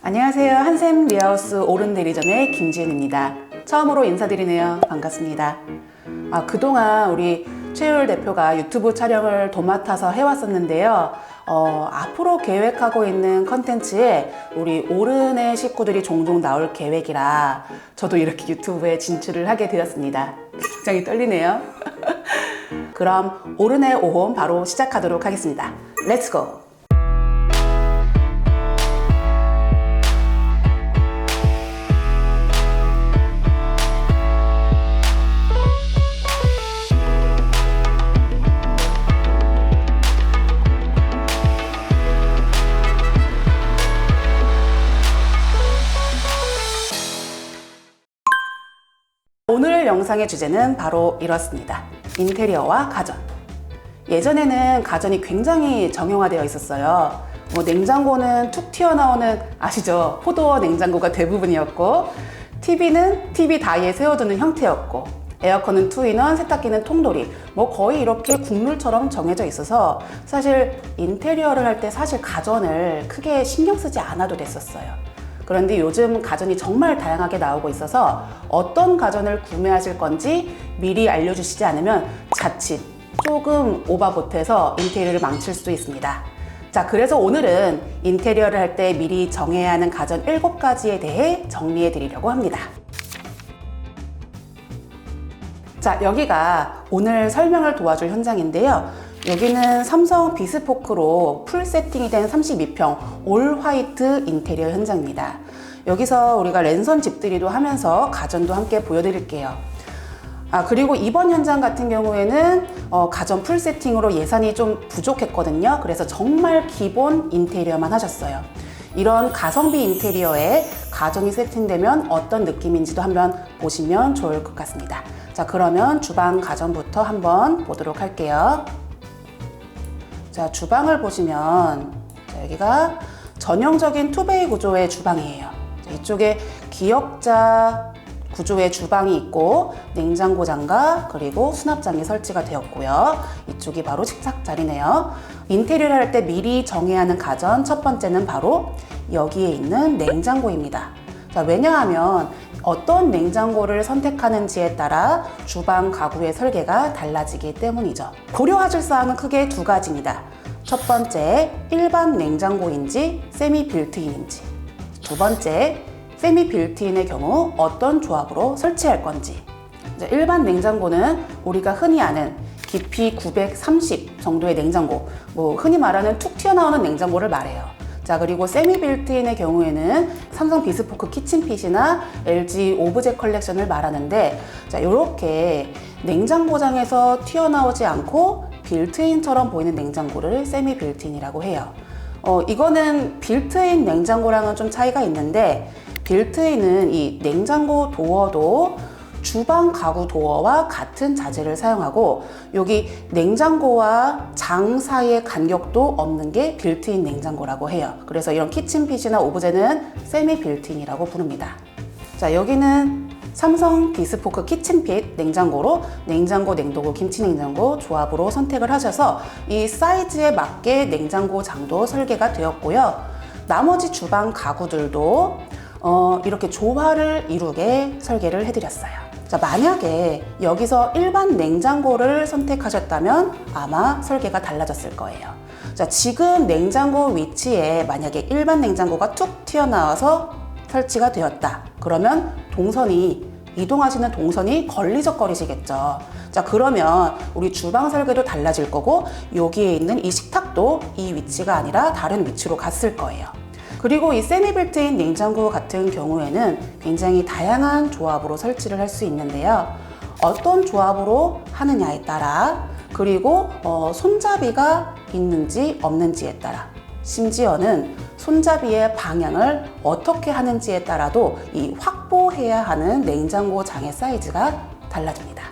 안녕하세요. 한샘 리하우스 오른대리점의 김지은입니다. 처음으로 인사드리네요. 반갑습니다. 그동안 우리 최율 대표가 유튜브 촬영을 도맡아서 해왔었는데요. 앞으로 계획하고 있는 컨텐츠에 우리 오른의 식구들이 종종 나올 계획이라 저도 이렇게 유튜브에 진출을 하게 되었습니다. 굉장히 떨리네요. 그럼 오른의 5홈 바로 시작하도록 하겠습니다. 렛츠고! 오늘 영상의 주제는 바로 이렇습니다. 인테리어와 가전. 예전에는 가전이 굉장히 정형화되어 있었어요. 냉장고는 툭 튀어나오는 아시죠? 포도어 냉장고가 대부분이었고, TV는 TV 다이에 세워두는 형태였고, 에어컨은 투인원, 세탁기는 통돌이, 거의 이렇게 국룰처럼 정해져 있어서 사실 인테리어를 할 때 사실 가전을 크게 신경 쓰지 않아도 됐었어요. 그런데 요즘 가전이 정말 다양하게 나오고 있어서 어떤 가전을 구매하실 건지 미리 알려주시지 않으면 자칫 조금 오바못해서 인테리어를 망칠 수도 있습니다. 자, 그래서 오늘은 인테리어를 할 때 미리 정해야 하는 가전 7가지에 대해 정리해 드리려고 합니다. 자, 여기가 오늘 설명을 도와줄 현장인데요. 여기는 삼성 비스포크로 풀 세팅이 된 32평 올 화이트 인테리어 현장입니다. 여기서 우리가 랜선 집들이도 하면서 가전도 함께 보여드릴게요. 그리고 이번 현장 같은 경우에는 가전 풀 세팅으로 예산이 좀 부족했거든요. 그래서 정말 기본 인테리어만 하셨어요. 이런 가성비 인테리어에 가전이 세팅되면 어떤 느낌인지도 한번 보시면 좋을 것 같습니다. 자, 그러면 주방 가전부터 한번 보도록 할게요. 자, 주방을 보시면 여기가 전형적인 투베이 구조의 주방이에요. 이쪽에 기역자 구조의 주방이 있고 냉장고 장과 그리고 수납장이 설치가 되었고요. 이쪽이 바로 식탁 자리네요. 인테리어를 할 때 미리 정해야 하는 가전 첫 번째는 바로 여기에 있는 냉장고입니다. 자, 왜냐하면 어떤 냉장고를 선택하는지에 따라 주방 가구의 설계가 달라지기 때문이죠. 고려하실 사항은 크게 2가지입니다. 첫 번째, 일반 냉장고인지 세미 빌트인인지. 두 번째, 세미 빌트인의 경우 어떤 조합으로 설치할 건지. 일반 냉장고는 우리가 흔히 아는 깊이 930 정도의 냉장고, 흔히 말하는 툭 튀어나오는 냉장고를 말해요. 자, 그리고 세미 빌트인의 경우에는 삼성 비스포크 키친핏이나 LG 오브제 컬렉션을 말하는데, 자, 이렇게 냉장고장에서 튀어나오지 않고 빌트인처럼 보이는 냉장고를 세미 빌트인이라고 해요. 이거는 빌트인 냉장고랑은 좀 차이가 있는데, 빌트인은 이 냉장고 도어도 주방 가구 도어와 같은 자재를 사용하고 여기 냉장고와 장 사이의 간격도 없는 게 빌트인 냉장고라고 해요. 그래서 이런 키친핏이나 오브제는 세미 빌트인이라고 부릅니다. 자, 여기는 삼성 비스포크 키친핏 냉장고로 냉장고, 냉동고, 김치냉장고 조합으로 선택을 하셔서 이 사이즈에 맞게 냉장고 장도 설계가 되었고요. 나머지 주방 가구들도 이렇게 조화를 이루게 설계를 해드렸어요. 자, 만약에 여기서 일반 냉장고를 선택하셨다면 아마 설계가 달라졌을 거예요. 자, 지금 냉장고 위치에 만약에 일반 냉장고가 툭 튀어나와서 설치가 되었다. 그러면 이동하시는 동선이 걸리적거리시겠죠. 자, 그러면 우리 주방 설계도 달라질 거고 여기에 있는 이 식탁도 이 위치가 아니라 다른 위치로 갔을 거예요. 그리고 이 세미 빌트인 냉장고 같은 경우에는 굉장히 다양한 조합으로 설치를 할 수 있는데요. 어떤 조합으로 하느냐에 따라, 그리고 손잡이가 있는지 없는지에 따라, 심지어는 손잡이의 방향을 어떻게 하는지에 따라도 이 확보해야 하는 냉장고 장의 사이즈가 달라집니다.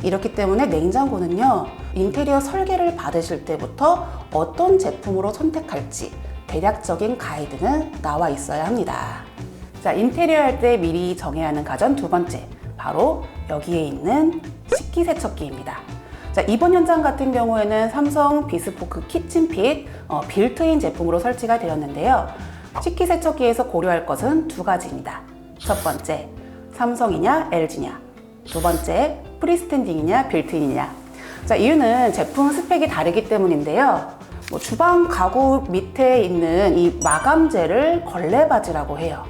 이렇기 때문에 냉장고는요, 인테리어 설계를 받으실 때부터 어떤 제품으로 선택할지 대략적인 가이드는 나와 있어야 합니다. 자, 인테리어 할 때 미리 정해야 하는 가전 2번째, 바로 여기에 있는 식기세척기입니다. 자, 이번 현장 같은 경우에는 삼성 비스포크 키친핏 빌트인 제품으로 설치가 되었는데요. 식기세척기에서 고려할 것은 두 가지입니다. 첫 번째, 삼성이냐 LG냐. 두 번째, 프리스탠딩이냐 빌트인이냐. 자, 이유는 제품 스펙이 다르기 때문인데요. 주방 가구 밑에 있는 이 마감재를 걸레바지라고 해요.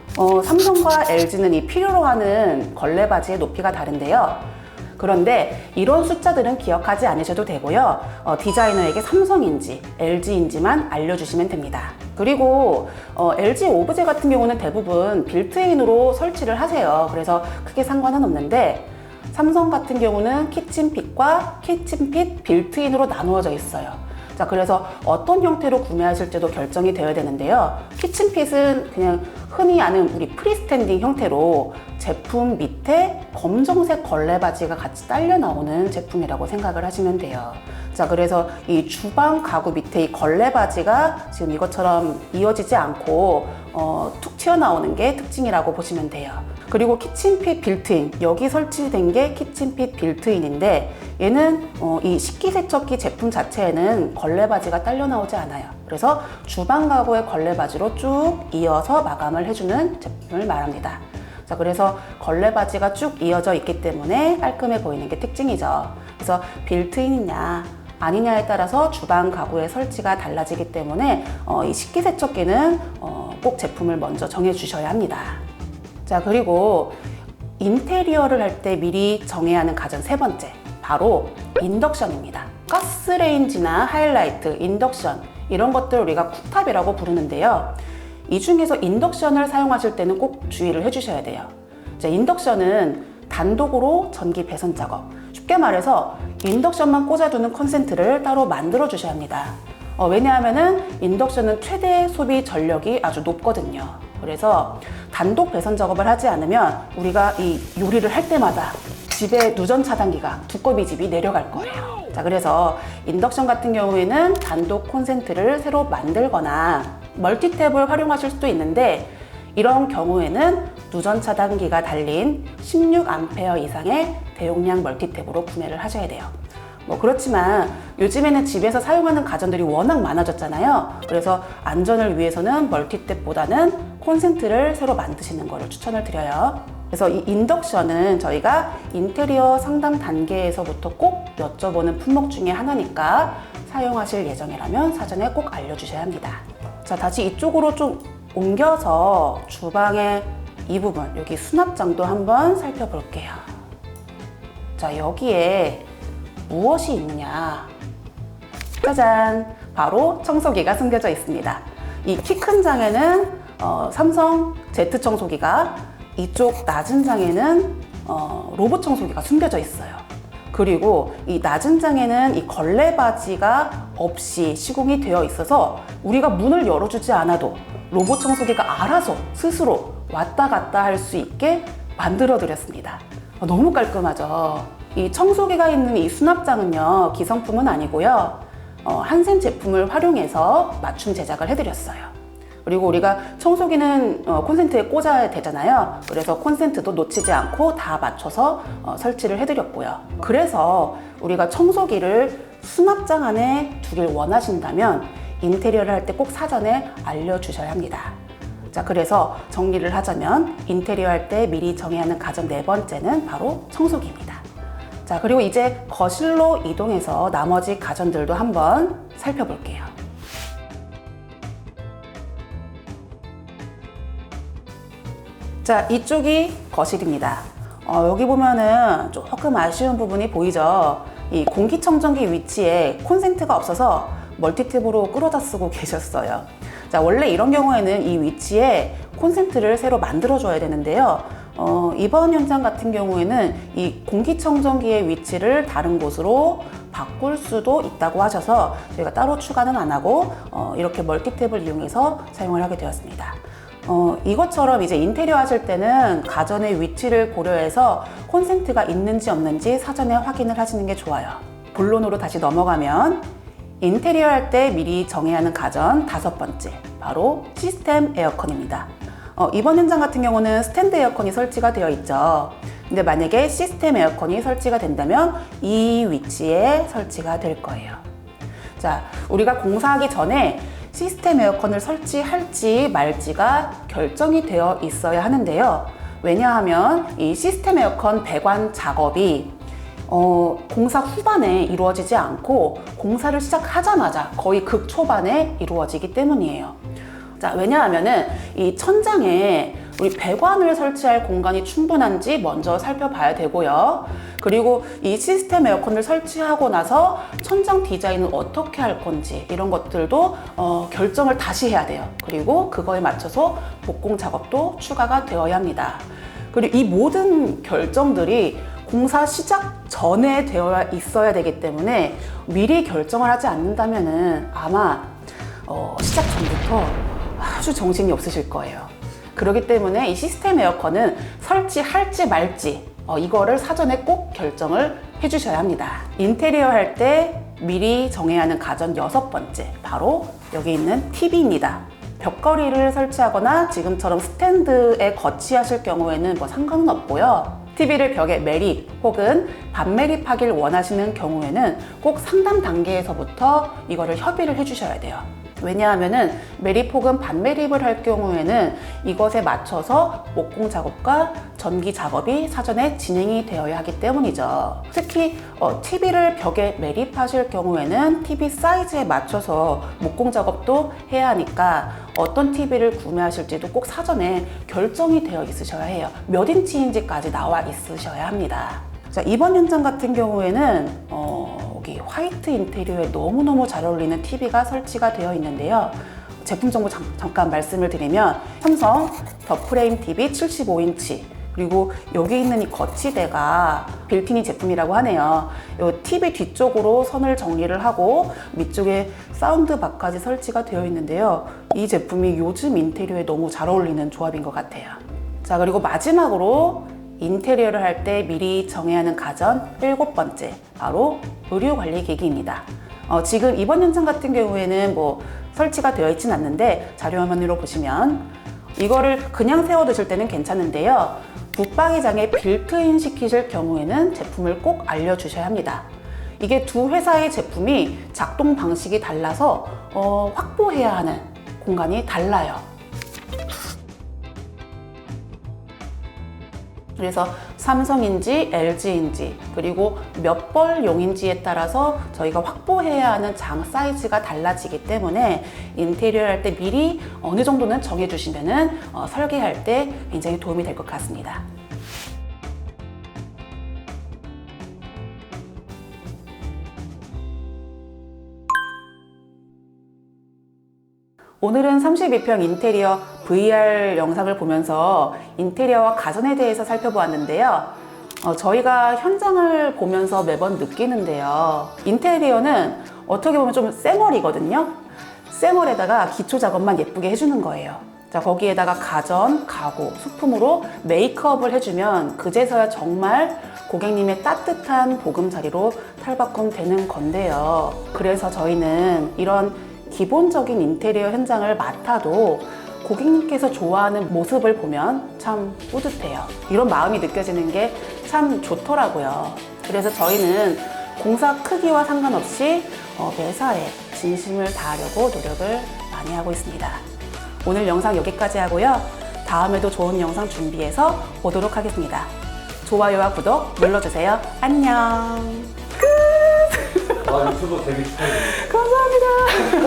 삼성과 LG는 이 필요로 하는 걸레바지의 높이가 다른데요. 그런데 이런 숫자들은 기억하지 않으셔도 되고요. 디자이너에게 삼성인지 LG인지만 알려주시면 됩니다. 그리고 LG 오브제 같은 경우는 대부분 빌트인으로 설치를 하세요. 그래서 크게 상관은 없는데 삼성 같은 경우는 키친핏과 키친핏 빌트인으로 나누어져 있어요. 자, 그래서 어떤 형태로 구매하실지도 결정이 되어야 되는데요. 키친핏은 그냥 흔히 아는 우리 프리스탠딩 형태로 제품 밑에 검정색 걸레바지가 같이 딸려 나오는 제품이라고 생각을 하시면 돼요. 자, 그래서 이 주방 가구 밑에 이 걸레바지가 지금 이것처럼 이어지지 않고 툭 튀어나오는 게 특징이라고 보시면 돼요. 그리고 키친핏 빌트인, 여기 설치된 게 키친핏 빌트인인데 얘는 이 식기세척기 제품 자체에는 걸레바지가 딸려 나오지 않아요. 그래서 주방 가구의 걸레바지로 쭉 이어서 마감을 해주는 제품을 말합니다. 자, 그래서 걸레바지가 쭉 이어져 있기 때문에 깔끔해 보이는 게 특징이죠. 그래서 빌트인이냐 아니냐에 따라서 주방 가구의 설치가 달라지기 때문에 이 식기세척기는 꼭 제품을 먼저 정해 주셔야 합니다. 자, 그리고 인테리어를 할 때 미리 정해야 하는 가전 세 번째, 바로 인덕션입니다. 가스레인지나 하이라이트, 인덕션 이런 것들 우리가 쿡탑이라고 부르는데요. 이 중에서 인덕션을 사용하실 때는 꼭 주의를 해주셔야 돼요. 자, 인덕션은 단독으로 전기 배선 작업, 쉽게 말해서 인덕션만 꽂아두는 콘센트를 따로 만들어 주셔야 합니다. 왜냐하면은 인덕션은 최대 소비 전력이 아주 높거든요. 그래서 단독 배선 작업을 하지 않으면 우리가 이 요리를 할 때마다 집에 누전 차단기가 두꺼비 집이 내려갈 거예요. 자, 그래서 인덕션 같은 경우에는 단독 콘센트를 새로 만들거나 멀티탭을 활용하실 수도 있는데 이런 경우에는 누전 차단기가 달린 16A 이상의 대용량 멀티탭으로 구매를 하셔야 돼요. 그렇지만 요즘에는 집에서 사용하는 가전들이 워낙 많아졌잖아요. 그래서 안전을 위해서는 멀티탭보다는 콘센트를 새로 만드시는 것을 추천을 드려요. 그래서 이 인덕션은 저희가 인테리어 상담 단계에서부터 꼭 여쭤보는 품목 중에 하나니까 사용하실 예정이라면 사전에 꼭 알려주셔야 합니다. 자, 다시 이쪽으로 좀 옮겨서 주방의 이 부분, 여기 수납장도 한번 살펴볼게요. 자, 여기에 무엇이 있느냐? 짜잔! 바로 청소기가 숨겨져 있습니다. 이 키 큰 장에는 삼성 Z 청소기가, 이쪽 낮은 장에는 로봇 청소기가 숨겨져 있어요. 그리고 이 낮은 장에는 이 걸레바지가 없이 시공이 되어 있어서 우리가 문을 열어주지 않아도 로봇 청소기가 알아서 스스로 왔다 갔다 할 수 있게 만들어 드렸습니다. 너무 깔끔하죠? 이 청소기가 있는 이 수납장은요, 기성품은 아니고요, 한샘 제품을 활용해서 맞춤 제작을 해드렸어요. 그리고 우리가 청소기는 콘센트에 꽂아야 되잖아요. 그래서 콘센트도 놓치지 않고 다 맞춰서 설치를 해드렸고요. 그래서 우리가 청소기를 수납장 안에 두길 원하신다면 인테리어를 할 때 꼭 사전에 알려주셔야 합니다. 자, 그래서 정리를 하자면 인테리어 할 때 미리 정해야 하는 가전 네 번째는 바로 청소기입니다. 자, 그리고 이제 거실로 이동해서 나머지 가전들도 한번 살펴볼게요. 자, 이쪽이 거실입니다. 여기 보면은 조금 아쉬운 부분이 보이죠? 이 공기청정기 위치에 콘센트가 없어서 멀티탭으로 끌어다 쓰고 계셨어요. 자, 원래 이런 경우에는 이 위치에 콘센트를 새로 만들어 줘야 되는데요. 이번 현장 같은 경우에는 이 공기청정기의 위치를 다른 곳으로 바꿀 수도 있다고 하셔서 저희가 따로 추가는 안 하고 이렇게 멀티탭을 이용해서 사용을 하게 되었습니다. 이것처럼 이제 인테리어 하실 때는 가전의 위치를 고려해서 콘센트가 있는지 없는지 사전에 확인을 하시는 게 좋아요. 본론으로 다시 넘어가면 인테리어 할 때 미리 정해야 하는 가전 다섯 번째, 바로 시스템 에어컨입니다. 이번 현장 같은 경우는 스탠드 에어컨이 설치가 되어 있죠. 근데 만약에 시스템 에어컨이 설치가 된다면 이 위치에 설치가 될 거예요. 자, 우리가 공사하기 전에 시스템 에어컨을 설치할지 말지가 결정이 되어 있어야 하는데요. 왜냐하면 이 시스템 에어컨 배관 작업이 공사 후반에 이루어지지 않고 공사를 시작하자마자 거의 극초반에 이루어지기 때문이에요. 자, 왜냐하면은 이 천장에 우리 배관을 설치할 공간이 충분한지 먼저 살펴봐야 되고요. 그리고 이 시스템 에어컨을 설치하고 나서 천장 디자인은 어떻게 할 건지 이런 것들도 결정을 다시 해야 돼요. 그리고 그거에 맞춰서 복공 작업도 추가가 되어야 합니다. 그리고 이 모든 결정들이 공사 시작 전에 되어 있어야 되기 때문에 미리 결정을 하지 않는다면은 아마 시작 전부터 아주 정신이 없으실 거예요. 그렇기 때문에 이 시스템 에어컨은 설치할지 말지 이거를 사전에 꼭 결정을 해주셔야 합니다. 인테리어 할 때 미리 정해야 하는 가전 6번째, 바로 여기 있는 TV입니다. 벽걸이를 설치하거나 지금처럼 스탠드에 거치하실 경우에는 뭐 상관은 없고요. TV를 벽에 매립 혹은 반매립하길 원하시는 경우에는 꼭 상담 단계에서부터 이거를 협의를 해주셔야 돼요. 왜냐하면은 매립 혹은 반매립을 할 경우에는 이것에 맞춰서 목공 작업과 전기 작업이 사전에 진행이 되어야 하기 때문이죠. 특히 TV를 벽에 매립하실 경우에는 TV 사이즈에 맞춰서 목공 작업도 해야 하니까 어떤 TV를 구매하실지도 꼭 사전에 결정이 되어 있으셔야 해요. 몇 인치인지까지 나와 있으셔야 합니다. 자, 이번 현장 같은 경우에는 여기 화이트 인테리어에 너무너무 잘 어울리는 TV가 설치가 되어 있는데요. 제품 정보 잠깐 말씀을 드리면 삼성 더 프레임 TV 75인치, 그리고 여기 있는 이 거치대가 빌트인 제품이라고 하네요. 이 TV 뒤쪽으로 선을 정리를 하고 밑쪽에 사운드바까지 설치가 되어 있는데요. 이 제품이 요즘 인테리어에 너무 잘 어울리는 조합인 것 같아요. 자, 그리고 마지막으로 인테리어를 할 때 미리 정해야 하는 가전 7번째, 바로 의류관리기기입니다. 지금 이번 현장 같은 경우에는 뭐 설치가 되어 있진 않는데 자료 화면으로 보시면 이거를 그냥 세워두실 때는 괜찮은데요. 붙박이장에 빌트인 시키실 경우에는 제품을 꼭 알려주셔야 합니다. 이게 두 회사의 제품이 작동 방식이 달라서 확보해야 하는 공간이 달라요. 그래서 삼성인지 LG인지 그리고 몇 벌용인지에 따라서 저희가 확보해야 하는 장 사이즈가 달라지기 때문에 인테리어를 할 때 미리 어느 정도는 정해주시면은 설계할 때 굉장히 도움이 될 것 같습니다. 오늘은 32평 인테리어 VR 영상을 보면서 인테리어와 가전에 대해서 살펴보았는데요. 저희가 현장을 보면서 매번 느끼는데요. 인테리어는 어떻게 보면 좀 쌩얼이거든요. 쌩얼에다가 기초 작업만 예쁘게 해주는 거예요. 자, 거기에다가 가전, 가구, 소품으로 메이크업을 해주면 그제서야 정말 고객님의 따뜻한 보금자리로 탈바꿈 되는 건데요. 그래서 저희는 이런 기본적인 인테리어 현장을 맡아도 고객님께서 좋아하는 모습을 보면 참 뿌듯해요. 이런 마음이 느껴지는 게 참 좋더라고요. 그래서 저희는 공사 크기와 상관없이 매사에 진심을 다하려고 노력을 많이 하고 있습니다. 오늘 영상 여기까지 하고요. 다음에도 좋은 영상 준비해서 보도록 하겠습니다. 좋아요와 구독 눌러주세요. 안녕. 유튜브 데뷔 축하드립니다. 감사합니다.